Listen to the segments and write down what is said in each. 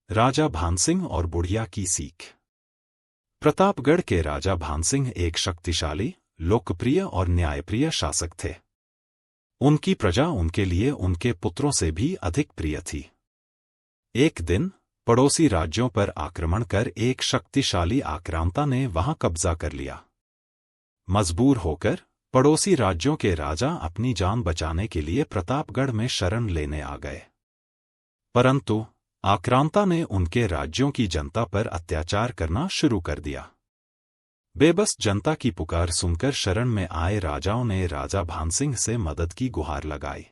राजा भानसिंह और बुढ़िया की सीख। प्रतापगढ़ के राजा भानसिंह एक शक्तिशाली, लोकप्रिय और न्यायप्रिय शासक थे। उनकी प्रजा उनके लिए उनके पुत्रों से भी अधिक प्रिय थी। एक दिन पड़ोसी राज्यों पर आक्रमण कर एक शक्तिशाली आक्रांता ने वहां कब्जा कर लिया। मजबूर होकर पड़ोसी राज्यों के राजा अपनी जान बचाने के लिए प्रतापगढ़ में शरण लेने आ गए। परंतु आक्रांता ने उनके राज्यों की जनता पर अत्याचार करना शुरू कर दिया। बेबस जनता की पुकार सुनकर शरण में आए राजाओं ने राजा भानसिंह से मदद की गुहार लगाई।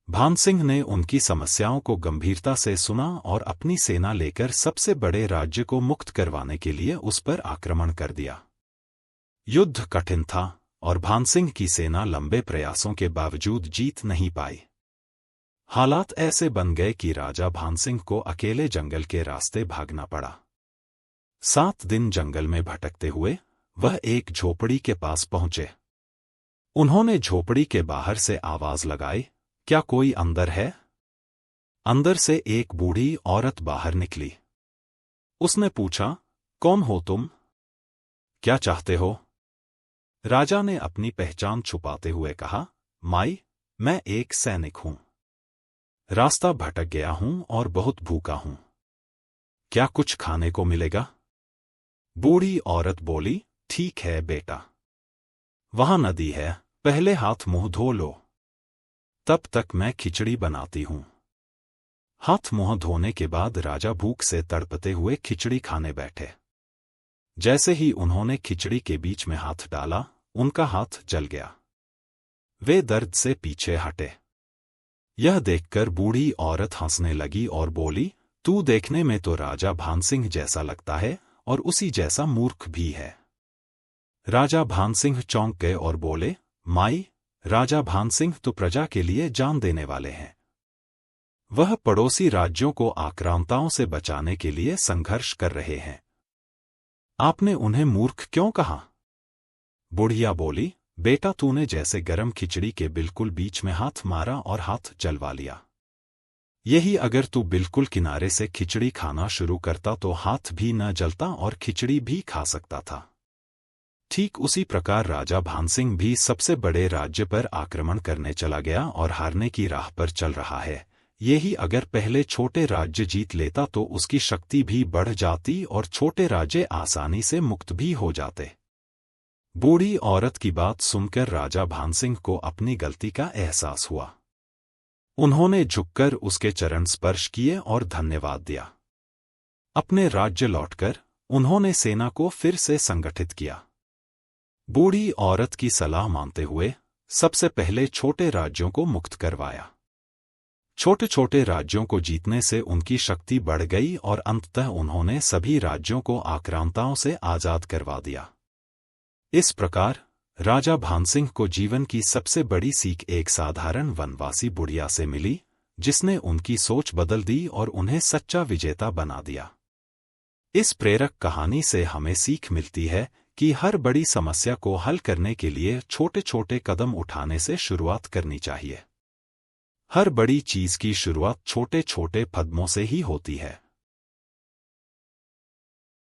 भानसिंह ने उनकी समस्याओं को गंभीरता से सुना और अपनी सेना लेकर सबसे बड़े राज्य को मुक्त करवाने के लिए उस पर आक्रमण कर दिया। युद्ध कठिन था और भानसिंह की सेना लंबे प्रयासों के बावजूद जीत नहीं पाई। हालात ऐसे बन गए कि राजा भानसिंह को अकेले जंगल के रास्ते भागना पड़ा। 7 दिन जंगल में भटकते हुए वह एक झोपड़ी के पास पहुंचे। उन्होंने झोपड़ी के बाहर से आवाज लगाई, क्या कोई अंदर है? अंदर से एक बूढ़ी औरत बाहर निकली। उसने पूछा, कौन हो तुम? क्या चाहते हो? राजा ने अपनी पहचान छुपाते हुए कहा, माई, मैं एक सैनिक हूं। रास्ता भटक गया हूं और बहुत भूखा हूं। क्या कुछ खाने को मिलेगा? बूढ़ी औरत बोली, ठीक है बेटा। वहां नदी है, पहले हाथ मुंह धो लो। तब तक मैं खिचड़ी बनाती हूं। हाथ मुंह धोने के बाद राजा भूख से तड़पते हुए खिचड़ी खाने बैठे। जैसे ही उन्होंने खिचड़ी के बीच में हाथ डाला, उनका हाथ जल गया। वे दर्द से पीछे हटे। यह देखकर बूढ़ी औरत हंसने लगी और बोली, तू देखने में तो राजा भानसिंह जैसा लगता है और उसी जैसा मूर्ख भी है। राजा भानसिंह चौंक गए और बोले, माई, राजा भानसिंह तो प्रजा के लिए जान देने वाले हैं। वह पड़ोसी राज्यों को आक्रांताओं से बचाने के लिए संघर्ष कर रहे हैं। आपने उन्हें मूर्ख क्यों कहा? बुढ़िया बोली, बेटा, तूने जैसे गरम खिचड़ी के बिल्कुल बीच में हाथ मारा और हाथ जलवा लिया। यही अगर तू बिल्कुल किनारे से खिचड़ी खाना शुरू करता तो हाथ भी न जलता और खिचड़ी भी खा सकता था। ठीक उसी प्रकार राजा भानसिंह भी सबसे बड़े राज्य पर आक्रमण करने चला गया और हारने की राह पर चल रहा है। यही अगर पहले छोटे राज्य जीत लेता तो उसकी शक्ति भी बढ़ जाती और छोटे राज्य आसानी से मुक्त भी हो जाते। बूढ़ी औरत की बात सुनकर राजा भानसिंह को अपनी गलती का एहसास हुआ। उन्होंने झुककर उसके चरण स्पर्श किए और धन्यवाद दिया। अपने राज्य लौटकर उन्होंने सेना को फिर से संगठित किया। बूढ़ी औरत की सलाह मानते हुए सबसे पहले छोटे राज्यों को मुक्त करवाया। छोटे छोटे राज्यों को जीतने से उनकी शक्ति बढ़ गई और अंततः उन्होंने सभी राज्यों को आक्रांताओं से आजाद करवा दिया। इस प्रकार राजा भानसिंह को जीवन की सबसे बड़ी सीख एक साधारण वनवासी बुढ़िया से मिली, जिसने उनकी सोच बदल दी और उन्हें सच्चा विजेता बना दिया। इस प्रेरक कहानी से हमें सीख मिलती है कि हर बड़ी समस्या को हल करने के लिए छोटे छोटे कदम उठाने से शुरुआत करनी चाहिए। हर बड़ी चीज की शुरुआत छोटे छोटे कदमों से ही होती है।